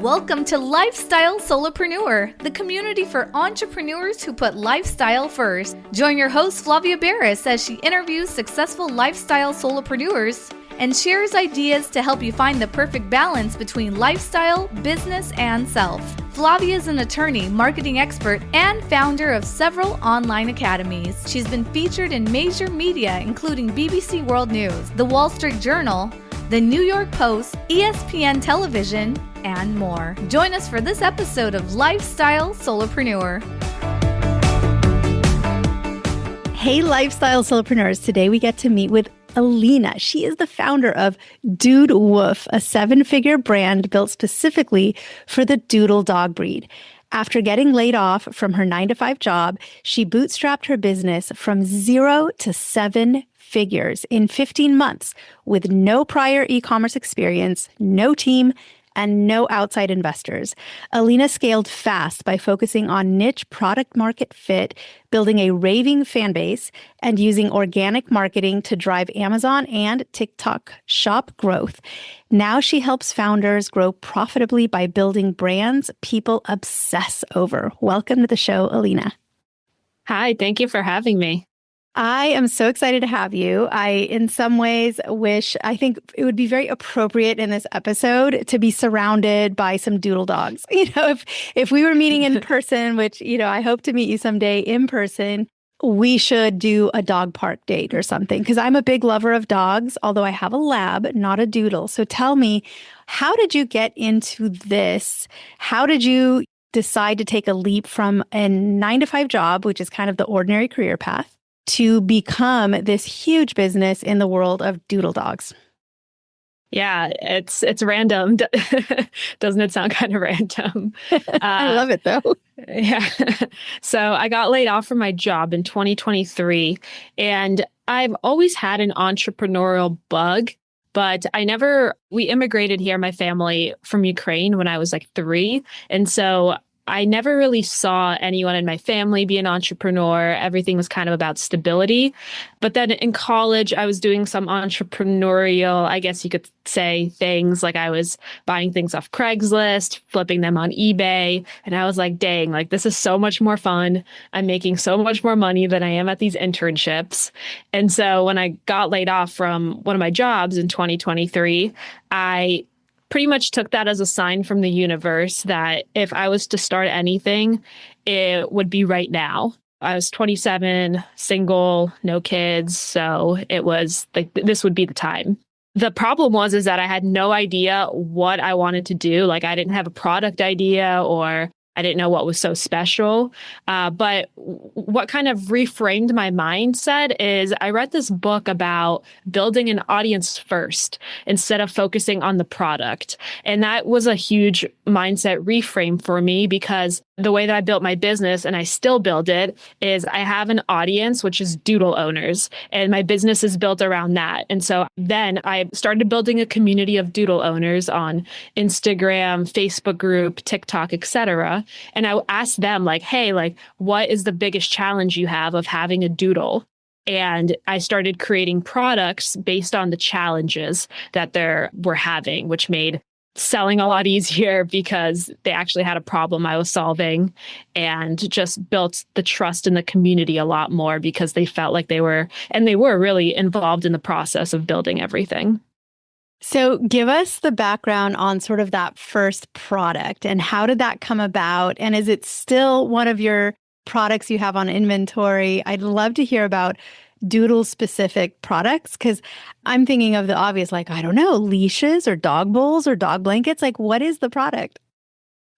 Welcome to Lifestyle Solopreneur, the community for entrepreneurs who put lifestyle first. Join your host Flavia Barris as she interviews successful lifestyle solopreneurs and shares ideas to help you find the perfect balance between lifestyle, business, and self. Flavia is an attorney, marketing expert, and founder of several online academies. She's been featured in major media, including BBC World News, The Wall Street Journal, The New York Post, ESPN Television, and more. Join us for this episode of Lifestyle Solopreneur. Hey, Lifestyle Solopreneurs. Today we get to meet with Elina. She is the founder of Dude Woof, a 7-figure brand built specifically for the doodle dog breed. After getting laid off from her 9-to-5 job, she bootstrapped her business from 0 to 7 figures in 15 months with no prior e-commerce experience, no team, and no outside investors. Elina scaled fast by focusing on niche product market fit, building a raving fan base, and using organic marketing to drive Amazon and TikTok shop growth. Now she helps founders grow profitably by building brands people obsess over. Welcome to the show, Elina. Hi, thank you for having me. I am so excited to have you. In some ways, I think it would be very appropriate in this episode to be surrounded by some doodle dogs. If we were meeting in person, which, I hope to meet you someday in person, we should do a dog park date or something, because I'm a big lover of dogs, although I have a lab, not a doodle. So tell me, how did you get into this? How did you decide to take a leap from a 9-to-5 job, which is kind of the ordinary career path, to become this huge business in the world of doodle dogs? Yeah, it's random. Doesn't it sound kind of random? I love it though. Yeah. So I got laid off from my job in 2023, and I've always had an entrepreneurial bug, but we immigrated here, my family, from Ukraine when I was like 3. And so I never really saw anyone in my family be an entrepreneur. Everything was kind of about stability. But then in college, I was doing some entrepreneurial, I guess you could say, things. Like I was buying things off Craigslist, flipping them on eBay. And I was like, dang, like this is so much more fun. I'm making so much more money than I am at these internships. And so when I got laid off from one of my jobs in 2023, I pretty much took that as a sign from the universe that if I was to start anything, it would be right now. I was 27, single, no kids. So it was like, this would be the time. The problem is that I had no idea what I wanted to do. Like I didn't have a product idea, or I didn't know what was so special. But what kind of reframed my mindset is I read this book about building an audience first instead of focusing on the product. And that was a huge mindset reframe for me, because the way that I built my business, and I still build it, is I have an audience, which is doodle owners, and my business is built around that. And so then I started building a community of doodle owners on Instagram, Facebook group, TikTok, etc. And I asked them like, hey, like, what is the biggest challenge you have of having a doodle? And I started creating products based on the challenges that they were having, which made selling a lot easier because they actually had a problem I was solving, and just built the trust in the community a lot more because they felt like they were really involved in the process of building everything. So give us the background on sort of that first product and how did that come about? And is it still one of your products you have on inventory? I'd love to hear about doodle specific products, because I'm thinking of the obvious, like, I don't know, leashes or dog bowls or dog blankets. Like, what is the product?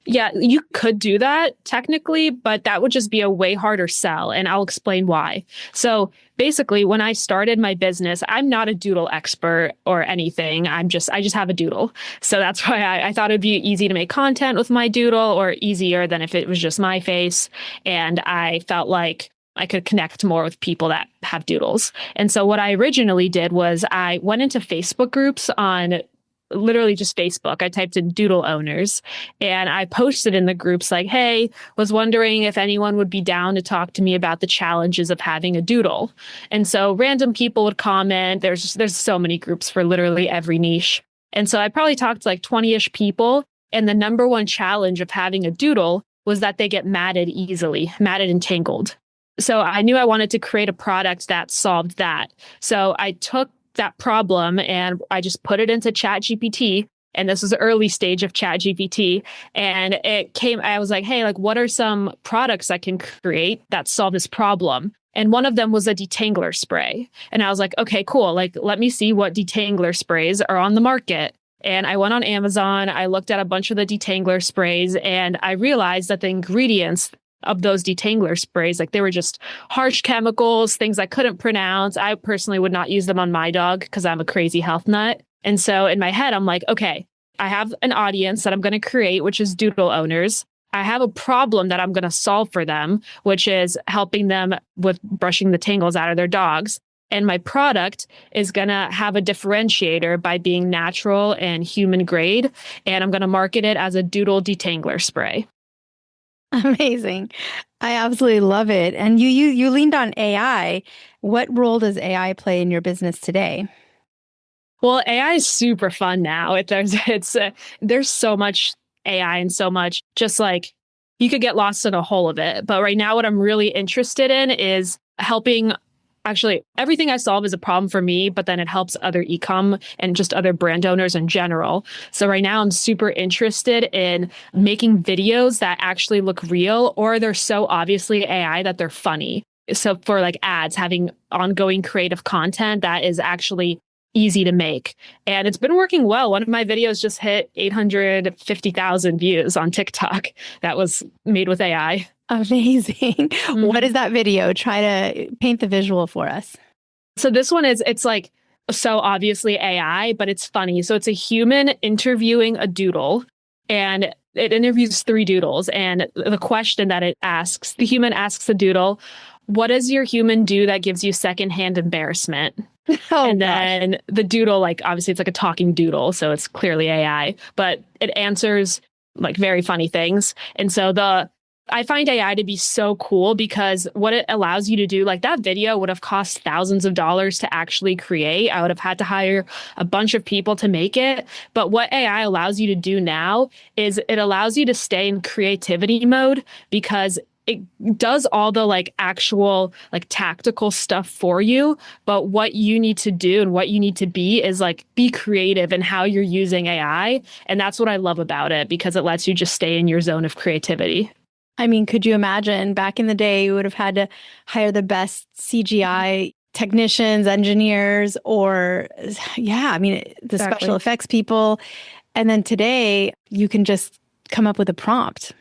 Yeah, you could do that technically, but that would just be a way harder sell. And I'll explain why. So basically, when I started my business, I'm not a doodle expert or anything. I just have a doodle. So that's why I thought it'd be easy to make content with my doodle, or easier than if it was just my face. And I felt like I could connect more with people that have doodles. And so what I originally did was I went into Facebook groups on literally just Facebook. I typed in doodle owners and I posted in the groups like, hey, was wondering if anyone would be down to talk to me about the challenges of having a doodle. And so random people would comment. There's so many groups for literally every niche. And so I probably talked to like 20-ish people. And the number one challenge of having a doodle was that they get matted and tangled. So I knew I wanted to create a product that solved that. So I took that problem and I just put it into ChatGPT. And this was the early stage of ChatGPT. And I was like, hey, like, what are some products I can create that solve this problem? And one of them was a detangler spray. And I was like, okay, cool. Like, let me see what detangler sprays are on the market. And I went on Amazon, I looked at a bunch of the detangler sprays, and I realized that the ingredients of those detangler sprays, like they were just harsh chemicals, things I couldn't pronounce. I personally would not use them on my dog because I'm a crazy health nut. And so in my head, I'm like, okay, I have an audience that I'm going to create, which is doodle owners. I have a problem that I'm going to solve for them, which is helping them with brushing the tangles out of their dogs. And my product is going to have a differentiator by being natural and human grade. And I'm going to market it as a doodle detangler spray. Amazing. I absolutely love it. And you leaned on AI. What role does AI play in your business today? Well, AI is super fun now. There's so much AI and so much just like you could get lost in a hole of it. But right now, what I'm really interested in is helping. Actually, everything I solve is a problem for me, but then it helps other e-com and just other brand owners in general. So right now I'm super interested in making videos that actually look real, or they're so obviously AI that they're funny. So for like ads, having ongoing creative content that is actually easy to make. And it's been working well. One of my videos just hit 850,000 views on TikTok that was made with AI. Amazing. What Mhm. is that video? Try to paint the visual for us. So this one it's like so obviously AI, but it's funny. So it's a human interviewing a doodle, and it interviews three doodles. And the question that the human asks the doodle, what does your human do that gives you secondhand embarrassment? Oh, And gosh. then the doodle, like obviously it's like a talking doodle, so it's clearly AI, but it answers like very funny things. And so I find AI to be so cool because what it allows you to do, like that video would have cost thousands of dollars to actually create. I would have had to hire a bunch of people to make it. But what AI allows you to do now is it allows you to stay in creativity mode because it does all the like actual like tactical stuff for you. But what you need to do and what you need to be is like be creative in how you're using AI. And that's what I love about it because it lets you just stay in your zone of creativity. I mean, could you imagine back in the day, you would have had to hire the best CGI technicians, engineers, or yeah, I mean, the special Exactly. effects people. And then today, you can just come up with a prompt.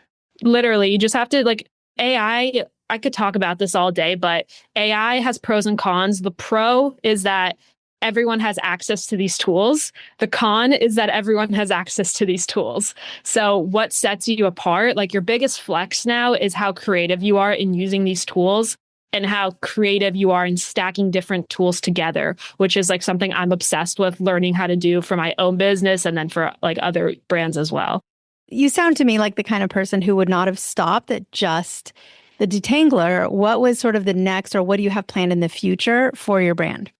Literally, you just have to like I could talk about this all day, but AI has pros and cons. The pro is that everyone has access to these tools. The con is that everyone has access to these tools. So what sets you apart, like your biggest flex now is how creative you are in using these tools and how creative you are in stacking different tools together, which is like something I'm obsessed with learning how to do for my own business and then for like other brands as well. You sound to me like the kind of person who would not have stopped at just the detangler. What was sort of the next, or what do you have planned in the future for your brand?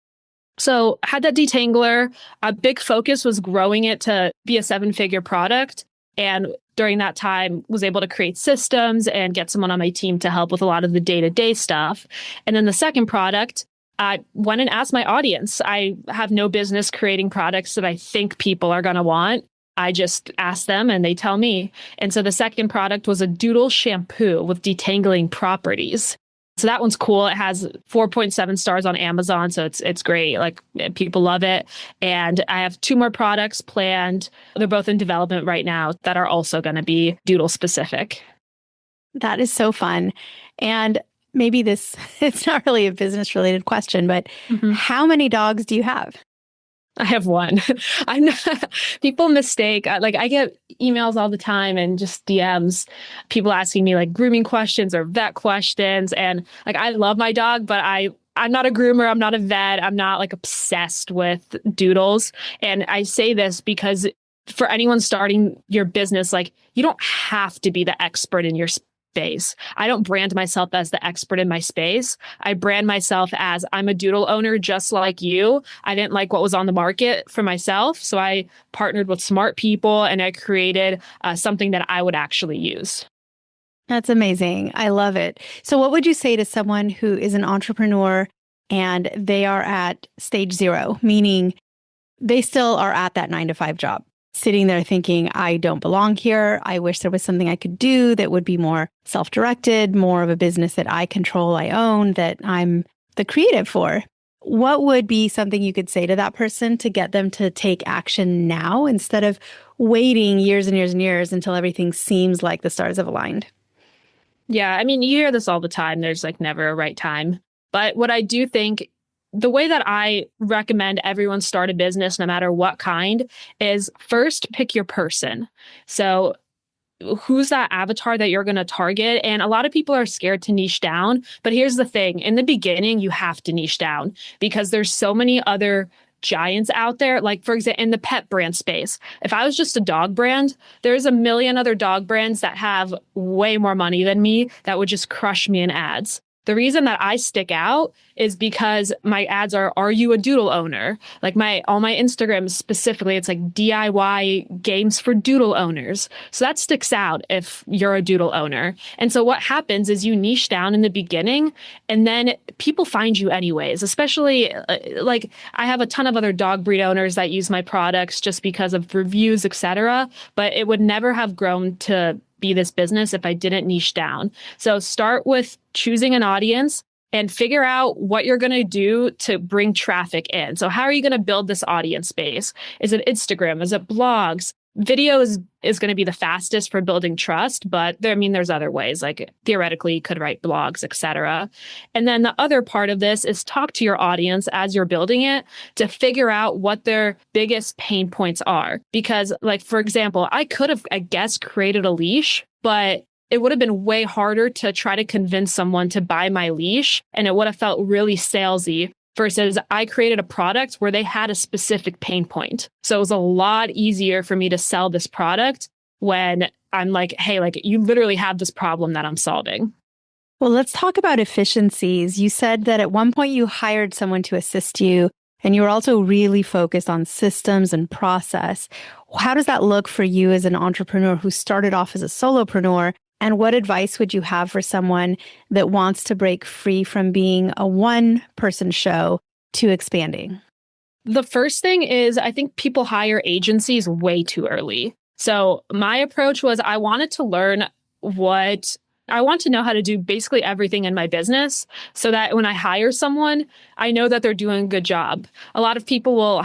So had that detangler, a big focus was growing it to be a seven-figure product. And during that time was able to create systems and get someone on my team to help with a lot of the day-to-day stuff. And then the second product, I went and asked my audience. I have no business creating products that I think people are going to want. I just ask them and they tell me. And so the second product was a doodle shampoo with detangling properties. So that one's cool. It has 4.7 stars on Amazon, so it's great. Like people love it. And I have two more products planned. They're both in development right now that are also going to be doodle specific. That is so fun. And maybe this, it's not really a business related question, but Mhm. how many dogs do you have? I have one. I'm not, people mistake, like I get emails all the time and just DMs, people asking me like grooming questions or vet questions. And like, I love my dog, but I'm not a groomer. I'm not a vet. I'm not like obsessed with doodles. And I say this because for anyone starting your business, like you don't have to be the expert in your space. I don't brand myself as the expert in my space. I brand myself as I'm a doodle owner just like you. I didn't like what was on the market for myself. So I partnered with smart people and I created something that I would actually use. That's amazing. I love it. So what would you say to someone who is an entrepreneur and they are at stage zero, meaning they still are at that 9 to 5 job, sitting there thinking, I don't belong here. I wish there was something I could do that would be more self-directed, more of a business that I control, I own, that I'm the creative for. What would be something you could say to that person to get them to take action now instead of waiting years and years and years until everything seems like the stars have aligned? Yeah, I mean, you hear this all the time. There's like never a right time. But what I do think, the way that I recommend everyone start a business, no matter what kind, is first pick your person. So who's that avatar that you're going to target? And a lot of people are scared to niche down. But here's the thing. In the beginning, you have to niche down because there's so many other giants out there. Like, for example, in the pet brand space, if I was just a dog brand, there's a million other dog brands that have way more money than me that would just crush me in ads. The reason that I stick out is because my ads are you a doodle owner? Like all my Instagrams specifically, it's like DIY games for doodle owners. So that sticks out if you're a doodle owner. And so what happens is you niche down in the beginning and then people find you anyways, especially like I have a ton of other dog breed owners that use my products just because of reviews, etc. But it would never have grown to be this business if I didn't niche down. So start with choosing an audience and figure out what you're going to do to bring traffic in. So how are you going to build this audience base? Is it Instagram? Is it blogs? Video is going to be the fastest for building trust, but there's other ways, like theoretically you could write blogs, etc. And then the other part of this is talk to your audience as you're building it to figure out what their biggest pain points are. Because like, for example, I could have, I guess, created a leash, but it would have been way harder to try to convince someone to buy my leash. And it would have felt really salesy versus I created a product where they had a specific pain point. So it was a lot easier for me to sell this product when I'm like, hey, like you literally have this problem that I'm solving. Well, let's talk about efficiencies. You said that at one point you hired someone to assist you, and you were also really focused on systems and process. How does that look for you as an entrepreneur who started off as a solopreneur? And what advice would you have for someone that wants to break free from being a one-person show to expanding? The first thing is I think people hire agencies way too early. So my approach was I wanted to learn I want to know how to do basically everything in my business so that when I hire someone, I know that they're doing a good job. A lot of people will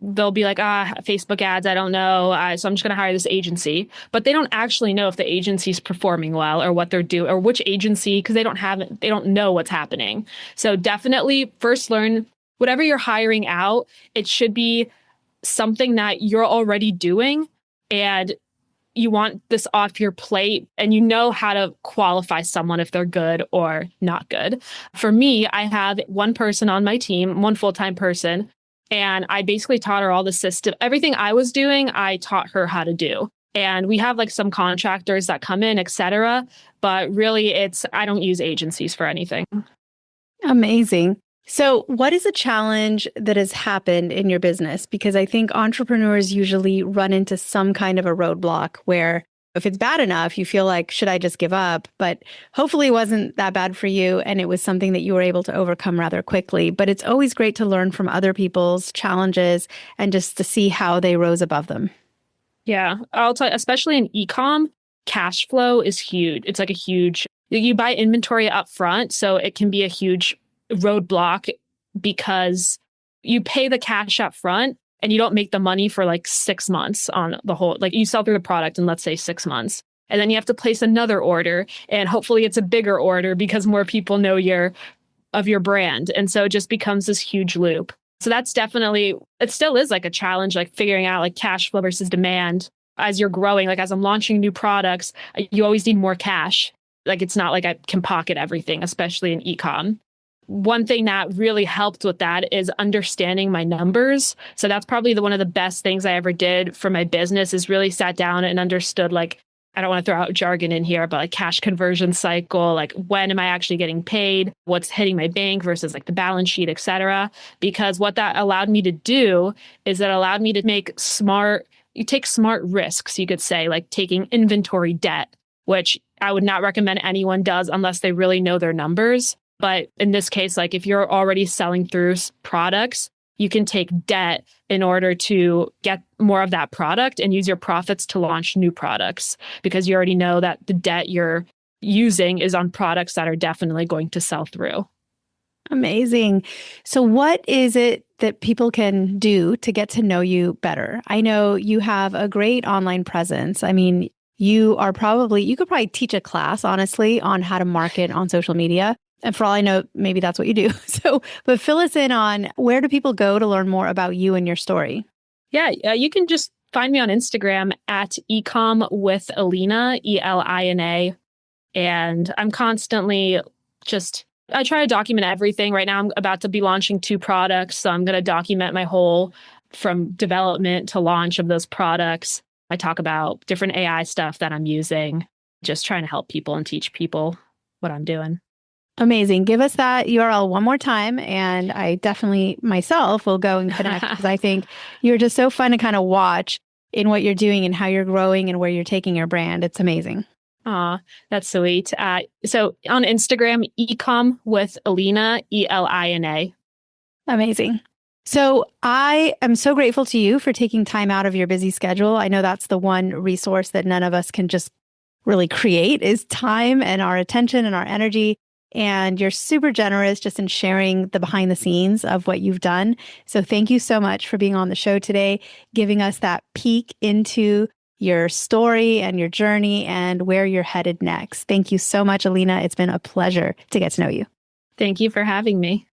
they'll be like, Facebook ads, I don't know. So I'm just going to hire this agency. But they don't actually know if the agency's performing well or what they're doing or which agency, because they don't know what's happening. So definitely first learn whatever you're hiring out. It should be something that you're already doing and you want this off your plate and you know how to qualify someone if they're good or not good. For me, I have one person on my team, one full-time person. And I basically taught her all the system. Everything I was doing, I taught her how to do. And we have like some contractors that come in, et cetera. But really, I don't use agencies for anything. Amazing. So what is a challenge that has happened in your business? Because I think entrepreneurs usually run into some kind of a roadblock where if it's bad enough, you feel like, should I just give up? But hopefully it wasn't that bad for you. And it was something that you were able to overcome rather quickly. But it's always great to learn from other people's challenges and just to see how they rose above them. Yeah, I'll tell you, especially in e-com, cash flow is huge. It's like you buy inventory up front. So it can be a huge roadblock because you pay the cash up front and you don't make the money for like 6 months on the whole, like you sell through the product in, let's say, 6 months. And then you have to place another order. And hopefully it's a bigger order because more people know your brand. And so it just becomes this huge loop. So that's definitely, it still is like a challenge, like figuring out like cash flow versus demand as you're growing. Like as I'm launching new products, you always need more cash. Like it's not like I can pocket everything, especially in e-com. One thing that really helped with that is understanding my numbers. So that's probably one of the best things I ever did for my business is really sat down and understood like I don't want to throw out jargon in here, but like cash conversion cycle, like when am I actually getting paid? What's hitting my bank versus like the balance sheet, et cetera. Because what that allowed me to do is it allowed me to you take smart risks, you could say, like taking inventory debt, which I would not recommend anyone does unless they really know their numbers. But in this case, like if you're already selling through products, you can take debt in order to get more of that product and use your profits to launch new products because you already know that the debt you're using is on products that are definitely going to sell through. Amazing. So what is it that people can do to get to know you better? I know you have a great online presence. I mean, you could probably teach a class, honestly, on how to market on social media. And for all I know, maybe that's what you do. But fill us in on where do people go to learn more about you and your story? Yeah, you can just find me on Instagram at ecom with Elina, Elina. And I'm constantly I try to document everything. Right now, I'm about to be launching 2 products. So I'm going to document my whole from development to launch of those products. I talk about different AI stuff that I'm using, just trying to help people and teach people what I'm doing. Amazing. Give us that URL one more time. And I definitely myself will go and connect because I think you're just so fun to kind of watch in what you're doing and how you're growing and where you're taking your brand. It's amazing. Aw, that's sweet. So on Instagram, ecom with Elina, Elina. Amazing. So I am so grateful to you for taking time out of your busy schedule. I know that's the one resource that none of us can just really create is time and our attention and our energy. And you're super generous just in sharing the behind the scenes of what you've done. So thank you so much for being on the show today, giving us that peek into your story and your journey and where you're headed next. Thank you so much, Elina. It's been a pleasure to get to know you. Thank you for having me.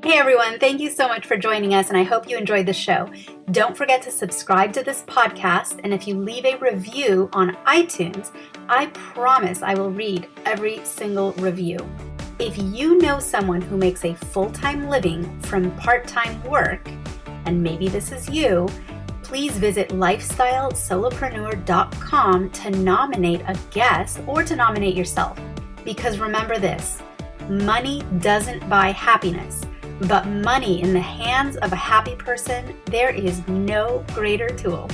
Hey everyone, thank you so much for joining us and I hope you enjoyed the show. Don't forget to subscribe to this podcast and if you leave a review on iTunes, I promise I will read every single review. If you know someone who makes a full-time living from part-time work, and maybe this is you, please visit lifestylesolopreneur.com to nominate a guest or to nominate yourself. Because remember this, money doesn't buy happiness. But money in the hands of a happy person, there is no greater tool.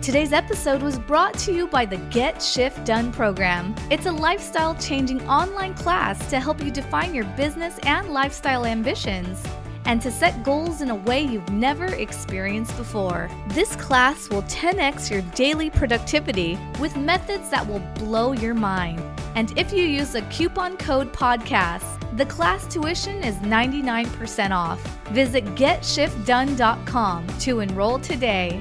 Today's episode was brought to you by the Get Shift Done program. It's a lifestyle-changing online class to help you define your business and lifestyle ambitions and to set goals in a way you've never experienced before. This class will 10x your daily productivity with methods that will blow your mind. And if you use a coupon code podcast, the class tuition is 99% off. Visit GetShiftDone.com to enroll today.